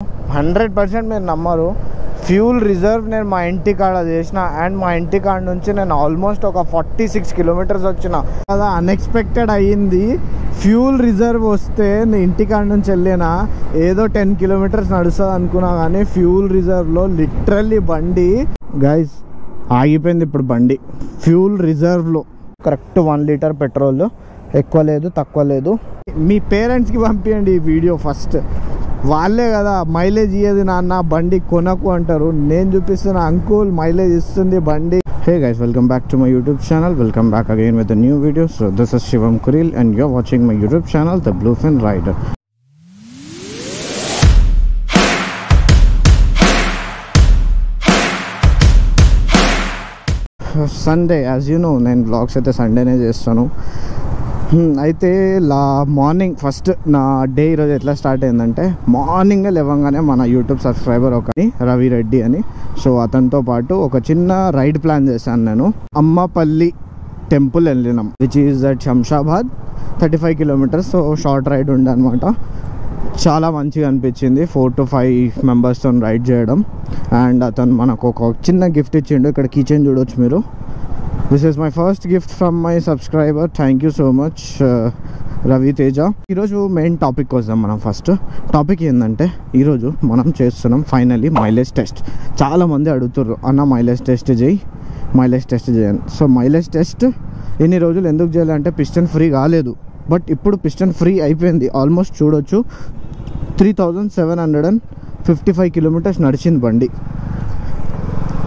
100% మీరు నమ్మరు, fuel reserve నేను మా ఇంటి కాడ చేసిన. అండ్ మా ఇంటి కాడ నుంచి నేను ఆల్మోస్ట్ ఒక 46 కిలోమీటర్స్ వచ్చిన. అలా అన్ఎక్స్పెక్టెడ్ అయ్యింది. ఫ్యూల్ రిజర్వ్ వస్తే నేను ఇంటి కాడ నుంచి వెళ్ళినా ఏదో 10 కిలోమీటర్స్ నడుస్తుంది అనుకున్నా, కానీ ఫ్యూల్ రిజర్వ్లో లిటరల్లీ బండి గైస్ ఆగిపోయింది. ఇప్పుడు బండి ఫ్యూల్ రిజర్వ్లో కరెక్ట్ 1 లీటర్ పెట్రోల్, ఎక్కువ లేదు తక్కువ లేదు. మీ పేరెంట్స్కి పంపించండి ఈ వీడియో ఫస్ట్. వాళ్ళే కదా మైలేజ్ ఇయ్యేది నాన్న బండి కొనకు అంటారు. నేను చూపిస్తున్న అంకుల్ మైలేజ్ ఇస్తుంది బండి. Hey guys, welcome back to my YouTube channel. Welcome back again with new video. So this is Shivam Kuril and you're watching my YouTube channel the Bluefin rider. Sunday as you know నేను blogs అయితే సండేనే చేస్తాను. అయితే morning first నా day ఈరోజు ఎట్లా start అయిందంటే, మార్నింగే లేవగానే మన యూట్యూబ్ సబ్స్క్రైబర్ ఒకని రవి రెడ్డి అని, సో అతనితో పాటు ఒక చిన్న రైడ్ ప్లాన్ చేశాను. నేను అమ్మపల్లి టెంపుల్ వెళ్ళినాం, which is at Shamshabad, 35 kilometres. So short ride ఉండే అనమాట. చాలా మంచిగా అనిపించింది 4 to 5 మెంబర్స్తో రైడ్ చేయడం. అండ్ అతను మనకు ఒక చిన్న గిఫ్ట్ ఇచ్చిండు. ఇక్కడ కీచైన్ చూడవచ్చు మీరు. This is my first gift from my subscriber. Thank you so much Ravi Teja. ఈరోజు మెయిన్ టాపిక్ కోసం మనం ఫస్ట్ టాపిక్ ఏంటంటే, ఈరోజు మనం చేస్తున్నాం ఫైనలీ మైలేజ్ టెస్ట్. చాలామంది అడుగుతారు అన్న మైలేజ్ టెస్ట్ చేయని. సో మైలేజ్ టెస్ట్ ఎన్ని రోజులు ఎందుకు చేయాలంటే, పిస్టన్ ఫ్రీ కాలేదు, బట్ ఇప్పుడు పిస్టన్ ఫ్రీ అయిపోయింది. ఆల్మోస్ట్ చూడొచ్చు 3755 కిలోమీటర్స్ నడిచింది బండి.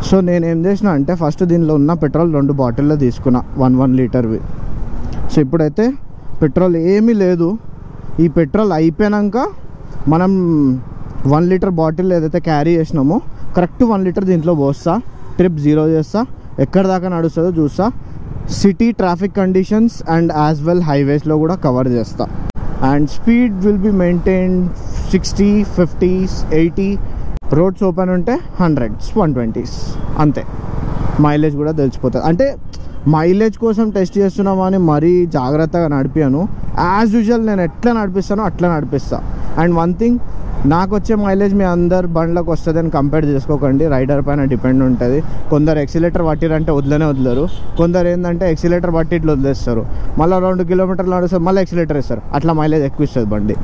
సో నేనేం చేసిన అంటే, ఫస్ట్ దీనిలో ఉన్న పెట్రోల్ 2 బాటిల్లో తీసుకున్నా, 1 లీటర్వి. సో ఇప్పుడైతే పెట్రోల్ ఏమీ లేదు. ఈ పెట్రోల్ అయిపోయాక మనం 1 లీటర్ బాటిల్ ఏదైతే క్యారీ చేసినామో కరెక్ట్ 1 లీటర్ దీంట్లో పోస్తా, ట్రిప్ 0 చేస్తా, ఎక్కడి దాకా నడుస్తుందో చూస్తా, city traffic conditions and as well హైవేస్లో కూడా కవర్ చేస్తా. And speed will be maintain 60, 50s, 80. Roads open ఉంటే 100s, 120s అంతే. మైలేజ్ కూడా తెలిసిపోతుంది. అంటే మైలేజ్ కోసం టెస్ట్ చేస్తున్నామని మరీ జాగ్రత్తగా నడిపాను. యాజ్ యూజువల్ నేను ఎట్లా నడిపిస్తానో అట్లా నడిపిస్తా. అండ్ వన్ థింగ్, నాకు వచ్చే మైలేజ్ మీ అందరు బండ్లకు వస్తుంది అని కంపేర్ చేసుకోకండి. రైడర్ పైన డిపెండ్ ఉంటుంది. కొందరు ఎక్సిలేటర్ పట్టిరంటే వదలరు, కొందరు ఏంటంటే ఎక్సిలేటర్ పట్టి ఇట్లా వదిలేస్తారు, మళ్ళీ 2 కిలోమీటర్లు నడుస్తారు, మళ్ళీ ఎక్సిలేటర్ ఇస్తారు, అట్లా మైలేజ్ ఎక్కువ ఇస్తుంది బండి.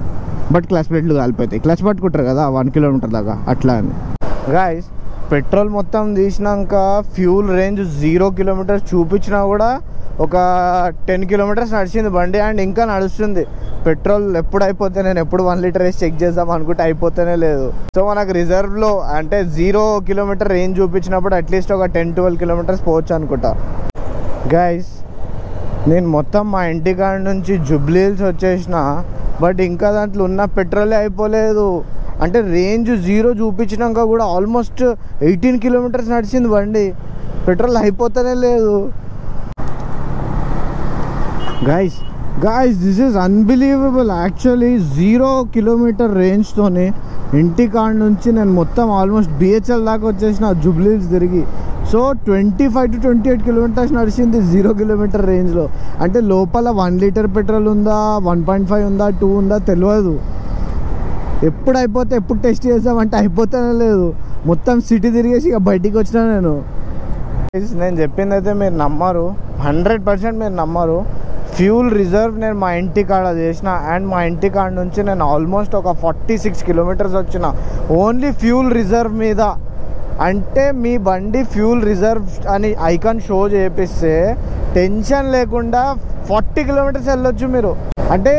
బట్ క్లచ్ ప్లేట్లు కాలిపోతాయి. క్లచ్ పట్టుకుంటారు కదా 1 కిలోమీటర్ దాకా, అట్లా అని. గాయస్, పెట్రోల్ మొత్తం తీసినాక ఫ్యూల్ రేంజ్ 0 కిలోమీటర్స్ చూపించినా కూడా ఒక 10 కిలోమీటర్స్ నడిచింది బండి. అండ్ ఇంకా నడుస్తుంది. పెట్రోల్ ఎప్పుడు అయిపోతే, నేను ఎప్పుడు 1 లీటర్ వేసి చెక్ చేద్దాం అనుకుంటే అయిపోతేనే లేదు. సో మనకు రిజర్వ్లో అంటే 0 కిలోమీటర్ రేంజ్ చూపించినప్పుడు అట్లీస్ట్ ఒక 10-12 కిలోమీటర్స్ పోవచ్చు అనుకుంటా. గైస్, నేను మొత్తం మా ఇంటికాడ నుంచి జూబ్లీ హిల్స్ వచ్చేసిన, బట్ ఇంకా దాంట్లో ఉన్న పెట్రోలే అయిపోలేదు. అంటే రేంజ్ 0 చూపించినాక కూడా ఆల్మోస్ట్ 18 కిలోమీటర్స్ నడిచింది బండి, పెట్రోల్ అయిపోతేనే లేదు. Guys this is unbelievable. Actually 0 kilometre రేంజ్తోనే ఇంటికాడ నుంచి నేను మొత్తం ఆల్మోస్ట్ BHL దాకా వచ్చేసిన జూబ్లీ హిల్స్ తిరిగి. సో 25 to 28 కిలోమీటర్స్ నడిచింది 0 కిలోమీటర్ రేంజ్లో. అంటే లోపల 1 లీటర్ పెట్రోల్ ఉందా, 1.5 ఉందా, 2 ఉందా తెలియదు. ఎప్పుడు అయిపోతే ఎప్పుడు టెస్ట్ చేసామంటే అయిపోతేనే లేదు. మొత్తం సిటీ తిరిగేసి ఇక బయటికి వచ్చినా నేను చెప్పింది అయితే మీరు నమ్మరు, 100% మీరు నమ్మరు. ఫ్యూల్ రిజర్వ్ నేను మా ఇంటి కాడ చేసిన. అండ్ మా ఇంటి కాడ నుంచి నేను ఆల్మోస్ట్ ఒక 46 కిలోమీటర్స్ వచ్చిన, ఓన్లీ ఫ్యూల్ రిజర్వ్ మీద. అంటే మీ బండి ఫ్యూల్ రిజర్వ్ అని ఐకాన్ షో చేపిస్తే టెన్షన్ లేకుండా 40 కిలోమీటర్స్ వెళ్ళొచ్చు మీరు. అంటే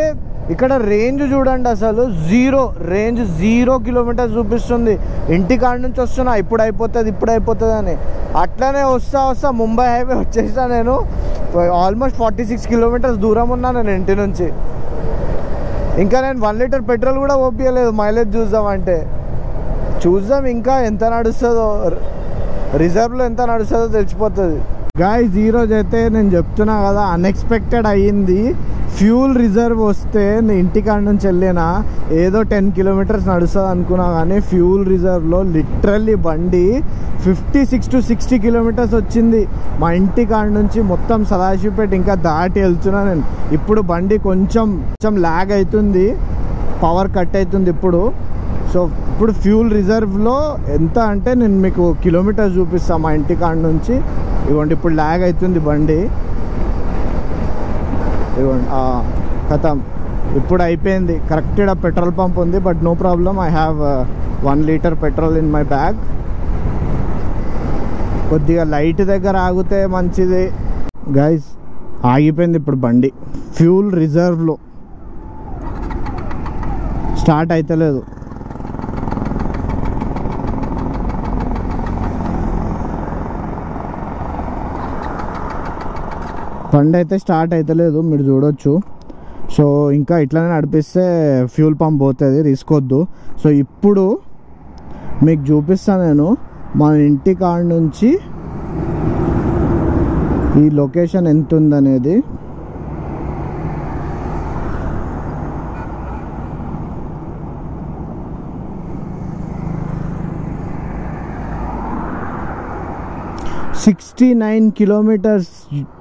ఇక్కడ రేంజ్ చూడండి, అసలు 0 కిలోమీటర్స్ చూపిస్తుంది. ఇంటికాడ నుంచి వస్తున్నా, ఇప్పుడు అయిపోతుంది అని. అట్లనే వస్తా ముంబై హైవే వచ్చేసిన. నేను ఆల్మోస్ట్ 46 కిలోమీటర్స్ దూరం ఉన్నా నేను ఇంటి నుంచి. ఇంకా నేను 1 లీటర్ పెట్రోల్ కూడా ఓపియలేదు మైలేజ్ చూద్దాం ఇంకా ఎంత నడుస్తుందో, రిజర్వ్లో ఎంత నడుస్తుందో తెలిసిపోతుంది. గాయస్, ఈరోజు అయితే నేను చెప్తున్నా కదా, అన్ఎక్స్పెక్టెడ్ అయ్యింది. ఫ్యూల్ రిజర్వ్ వస్తే నేను ఇంటికాడ నుంచి వెళ్ళినా ఏదో 10 కిలోమీటర్స్ నడుస్తుంది అనుకున్నా, కానీ ఫ్యూల్ రిజర్వ్లో లిటరల్లీ బండి 56 to 60 కిలోమీటర్స్ వచ్చింది. మా ఇంటికాడ నుంచి మొత్తం సదాశివపేట ఇంకా దాటి వెళ్తున్నా నేను. ఇప్పుడు బండి కొంచెం ల్యాగ్ అవుతుంది, పవర్ కట్ అవుతుంది ఇప్పుడు. సో ఇప్పుడు ఫ్యూల్ రిజర్వ్లో ఎంత అంటే నేను మీకు కిలోమీటర్స్ చూపిస్తాను మా ఇంటి కాడ నుంచి. ఇవ్వండి, ఇప్పుడు ల్యాగ్ అవుతుంది బండి. ఇవ్వండి, ఖతం. ఇప్పుడు అయిపోయింది. కరెక్ట్ ఇక్కడ పెట్రోల్ పంప్ ఉంది, but no problem. I have 1 litre petrol in my bag. కొద్దిగా లైట్ దగ్గర ఆగితే మంచిది. గైస్, ఆగిపోయింది ఇప్పుడు బండి ఫ్యూల్ రిజర్వ్లో. స్టార్ట్ అవుతలేదు. బండి అయితే స్టార్ట్ అవుతలేదు, మీరు చూడొచ్చు. సో ఇంకా ఇట్లానే నడిపిస్తే ఫ్యూల్ పంప్ పోతుంది, రిస్క్ వద్దు. సో ఇప్పుడు మీకు చూపిస్తాను నేను మా ఇంటి కాడ నుంచి ఈ లొకేషన్ ఎంత ఉందనేది. $69 కిలోమీటర్స్.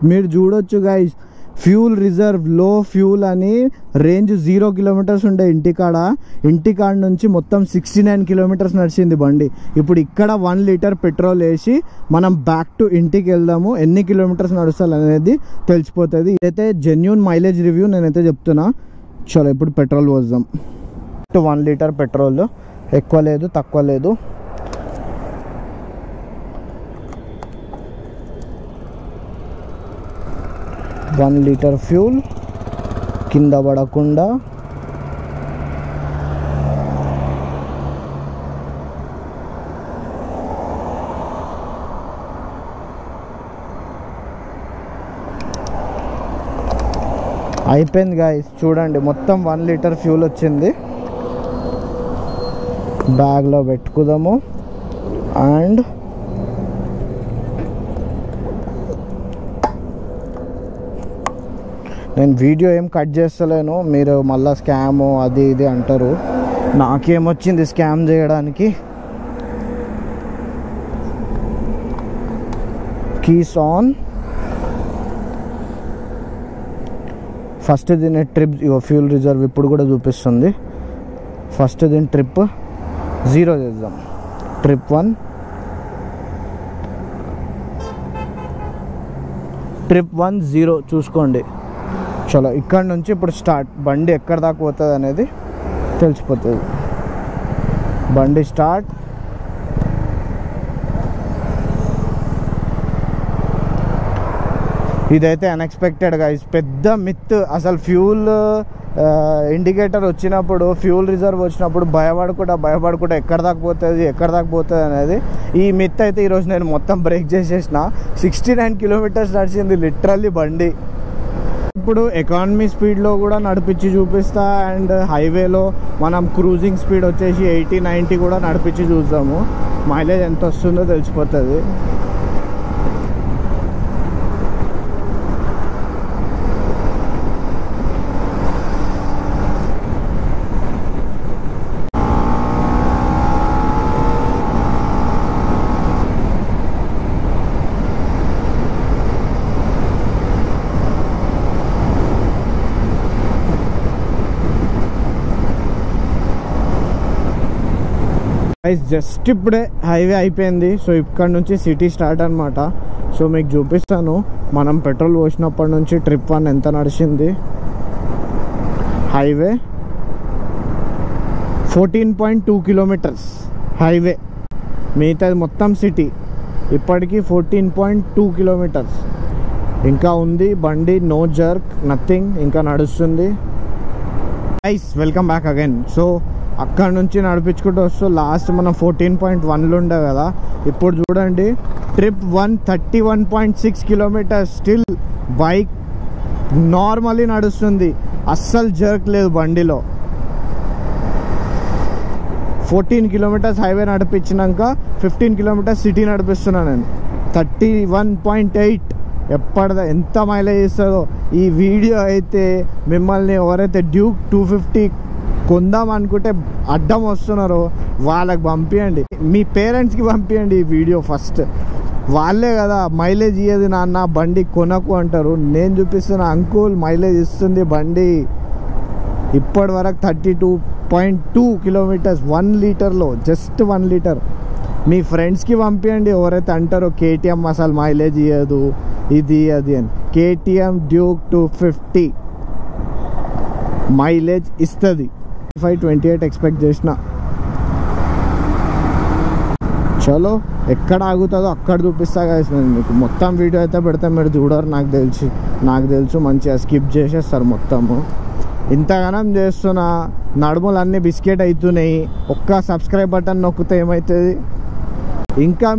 మీరు చూడొచ్చు గైస్, ఫ్యూల్ రిజర్వ్, లో ఫ్యూల్ అని రేంజ్ 0 కిలోమీటర్స్ ఉండే ఇంటికాడ నుంచి మొత్తం 69 కిలోమీటర్స్ నడిచింది బండి. ఇప్పుడు ఇక్కడ 1 లీటర్ పెట్రోల్ వేసి మనం బ్యాక్ టు ఇంటికి వెళ్దాము. ఎన్ని కిలోమీటర్స్ నడుస్తాం అనేది తెలిసిపోతుంది. ఇదైతే జెన్యూన్ మైలేజ్ రివ్యూ నేనైతే చెప్తున్నా. చలో ఇప్పుడు పెట్రోల్ పోద్దాం. 1 లీటర్ పెట్రోల్, ఎక్కువ లేదు తక్కువ లేదు. $1 లీటర్ ఫ్యూల్ కింద పడకుండా. అయిపోయింది గాయ్స్, చూడండి మొత్తం 1 లీటర్ ఫ్యూల్ వచ్చింది. బ్యాగ్లో పెట్టుకుందాము. అండ్ నేను వీడియో ఏం కట్ చేస్తలేను, మీరు మళ్ళీ స్కామ్ అది ఇది అంటారు. నాకేమొచ్చింది స్కామ్ చేయడానికి. Keys on. ఫస్ట్ దీని ట్రిప్ ఫ్యూల్ రిజర్వ్ ఇప్పుడు కూడా చూపిస్తుంది. ఫస్ట్ దీని ట్రిప్ 0 చేద్దాం. ట్రిప్ 1, ట్రిప్ 1 0 చూసుకోండి. చలో ఇక్కడ నుంచి ఇప్పుడు స్టార్ట్. బండి ఎక్కడ దాకా పోతుంది అనేది తెలిసిపోతుంది. బండి స్టార్ట్. ఇదైతే అన్ఎక్స్పెక్టెడ్ గైస్, పెద్ద మిత్. అసలు ఫ్యూల్ ఇండికేటర్ వచ్చినప్పుడు, ఫ్యూల్ రిజర్వ్ వచ్చినప్పుడు భయపడకుండా ఎక్కడ దాకా పోతుంది అనేది ఈ మిత్ అయితే ఈరోజు నేను మొత్తం బ్రేక్ చేసేసిన. 69 కిలోమీటర్స్ నడిచింది లిటరల్లీ బండి. ఇప్పుడు ఎకానమీ స్పీడ్లో కూడా నడిపించి చూపిస్తా. అండ్ హైవేలో మనం క్రూజింగ్ స్పీడ్ వచ్చేసి 80-90 కూడా నడిపించి చూద్దాము. మైలేజ్ ఎంత వస్తుందో తెలిసిపోతుంది. జస్ట్ ఇప్పుడే హైవే అయిపోయింది. సో ఇక్కడ నుంచి సిటీ స్టార్ట్ అనమాట. సో మీకు చూపిస్తాను మనం పెట్రోల్ పోసినప్పటి నుంచి ట్రిప్ 1 ఎంత నడిచింది. హైవే 14.2 కిలోమీటర్స్ హైవే, మిగతాది మొత్తం సిటీ. ఇప్పటికీ 14.2 కిలోమీటర్స్ ఇంకా ఉంది బండి. నో జర్క్, నథింగ్, ఇంకా నడుస్తుంది. Guys, welcome back again. So అక్కడ నుంచి నడిపించుకుంటూ వస్తూ లాస్ట్ మనం 14.1లో ఉండే కదా. ఇప్పుడు చూడండి trip 1 31.6 kilometres. Still bike normally నడుస్తుంది, అస్సలు జర్క్ లేదు బండిలో. 14 కిలోమీటర్స్ హైవే నడిపించినాక 15 కిలోమీటర్స్ సిటీ నడిపిస్తున్నాను నేను. 31.8 ఎంత మైలేజ్ ఇస్తుందో ఈ వీడియో అయితే. మిమ్మల్ని ఎవరైతే డ్యూక్ 250 కొందాం అనుకుంటే అడ్డం వస్తున్నారో వాళ్ళకి పంపించండి, మీ పేరెంట్స్కి పంపించండి ఈ వీడియో ఫస్ట్. వాళ్ళే కదా మైలేజ్ ఇయ్యేది నాన్న బండి కొనకు అంటారు. నేను చూపిస్తున్న అంకుల్ మైలేజ్ ఇస్తుంది బండి. ఇప్పటి వరకు 32 8.2 కిలోమీటర్స్ 1 లీటర్లో, జస్ట్ 1 లీటర్. మీ ఫ్రెండ్స్కి పంపించండి ఎవరైతే అంటారో కేటీఎం అసలు మైలేజ్ ఇవ్వదు ఇది అది అని. కేటీఎం డ్యూక్ 250 మైలేజ్ ఇస్తుంది. 528 ఎక్స్పెక్ట్ చేసిన. చలో ఎక్కడ ఆగుతుందో అక్కడ చూపిస్తా గైస్ నేను మీకు. మొత్తం వీడియో అయితే పెడితే మీరు చూడరు నాకు తెలుసు మంచిగా స్కిప్ చేసేస్తారు మొత్తము. ఇంతగానం చేస్తున్నా, నడుములు అన్నీ బిస్కెట్ అవుతున్నాయి. ఒక్క సబ్స్క్రైబ్ బటన్ నొక్కితే ఏమవుతుంది? ఇంకా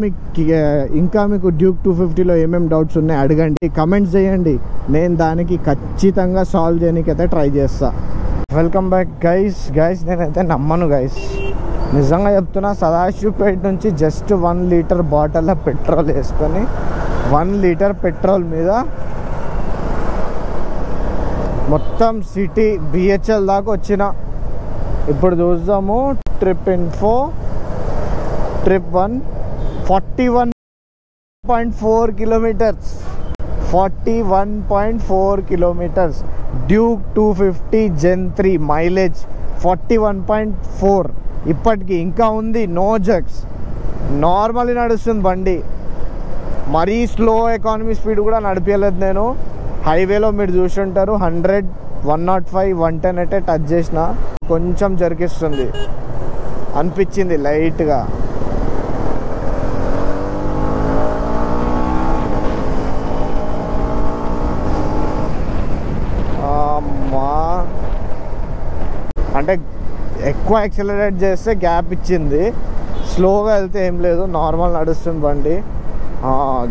మీకు డ్యూక్ 250లో ఏమేమి డౌట్స్ ఉన్నాయి అడగండి, కమెంట్స్ చేయండి. నేను దానికి ఖచ్చితంగా సాల్వ్ చేయడానికి అయితే ట్రై చేస్తా. Welcome back guys. నేనైతే నమ్మను గైస్, నిజంగా చెప్తున్నా. సదాశివపేట నుంచి జస్ట్ 1 లీటర్ బాటిల్లో పెట్రోల్ వేసుకొని 1 లీటర్ పెట్రోల్ మీద మొత్తం సిటీ బిహెచ్ఎల్ దాకా వచ్చిన. ఇప్పుడు చూద్దాము trip info. Trip 1 41.4 kilometres. 41.4 kilometres. Duke 250 Gen 3 mileage 41.4. ఇప్పటికి ఇంకా ఉంది, నో జగ్స్. నార్మల్లీ నడుస్తుంది బండి, మరీ స్లో ఎకానమీ స్పీడ్ కూడా నడిపించలేదు నేను. హైవేలో మీరు చూసి ఉంటారు 100, 105, 110 అయితే టచ్ చేసిన కొంచెం జరికిస్తుంది అనిపించింది లైట్గా. అంటే ఎక్కువ యాక్సిలరేట్ చేస్తే గ్యాప్ ఇచ్చింది, స్లోగా వెళ్తే ఏం లేదు, నార్మల్ నడుస్తుంది బండి.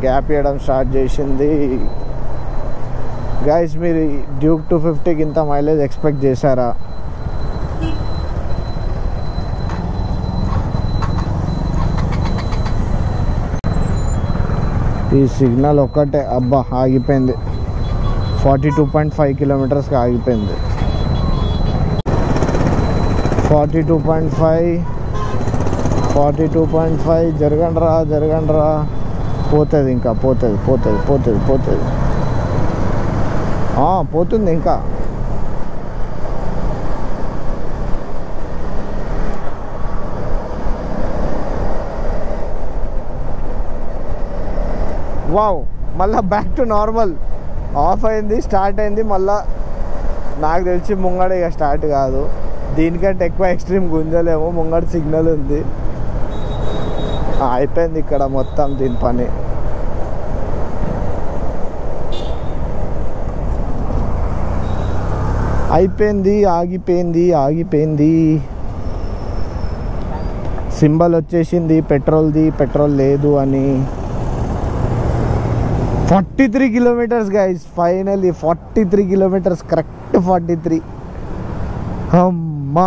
గ్యాప్ ఇవ్వడం స్టార్ట్ చేసింది. గైస్ మీరు డ్యూక్ 250కి ఇంత మైలేజ్ ఎక్స్పెక్ట్ చేశారా? ఈ సిగ్నల్ ఒక్కటే అబ్బా ఆగిపోయింది. 42.5 కిలోమీటర్స్కి ఆగిపోయింది. 42.5 జరగండి రా. పోతుంది ఇంకా, పోతుంది. పోతుంది ఇంకా. వావ్, మళ్ళీ బ్యాక్ టు నార్మల్. ఆఫ్ అయింది, స్టార్ట్ అయింది మళ్ళా. నాకు తెలిసి ముంగడ ఇక స్టార్ట్ కాదు, దీనికంటే ఎక్కువ ఎక్స్ట్రీమ్ గుంజలేమో. ముంగడ సిగ్నల్ ఉంది. అయిపోయింది ఇక్కడ మొత్తం దీని పని. అయిపోయింది, ఆగిపోయింది. సింబల్ వచ్చేసింది పెట్రోల్ లేదు అని. 43 kilometres guys, finally 43 kilometres, correct 43. అమ్మా,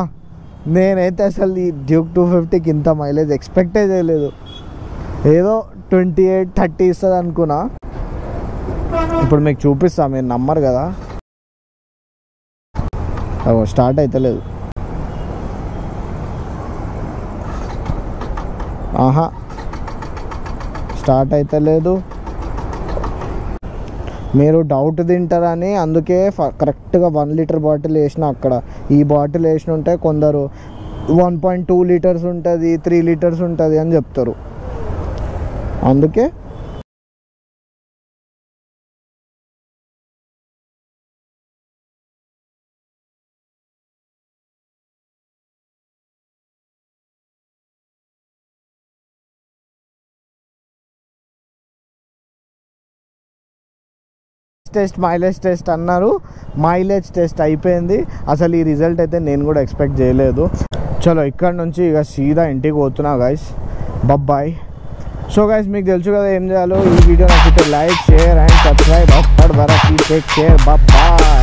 నేనైతే అసలు ఈ డ్యూక్ 250కి ఇంత మైలేజ్ ఎక్స్పెక్టే చేయలేదు. ఏదో 28-30 ఇస్తుంది అనుకున్నా. ఇప్పుడు మీకు చూపిస్తా, మీరు నమ్మరు కదా. స్టార్ట్ అవుతలేదు. స్టార్ట్ అవుతలేదు. మీరు డౌట్ తింటారని అందుకే కరెక్ట్గా 1 లీటర్ బాటిల్ వేసిన. అక్కడ ఈ బాటిల్ వేసిన ఉంటే కొందరు 1.2 లీటర్స్ ఉంటుంది, 3 లీటర్స్ ఉంటుంది అని చెప్తారు. అందుకే మైలేజ్ టెస్ట్ అన్నారు, మైలేజ్ టెస్ట్ అయిపోయింది. అసలు ఈ రిజల్ట్ అయితే నేను కూడా ఎక్స్పెక్ట్ చేయలేదు. చలో ఇక్కడ నుంచి ఇక సీదా ఇంటికి పోతున్నా గైస్. బాయ్. సో గైస్ మీకు తెలుసు కదా ఏం చేయాలో. ఈ వీడియో నచ్చితే లైక్, షేర్ అండ్ సబ్స్క్రైబ్. అప్పటి వరకు టేక్ కేర్. బాయ్.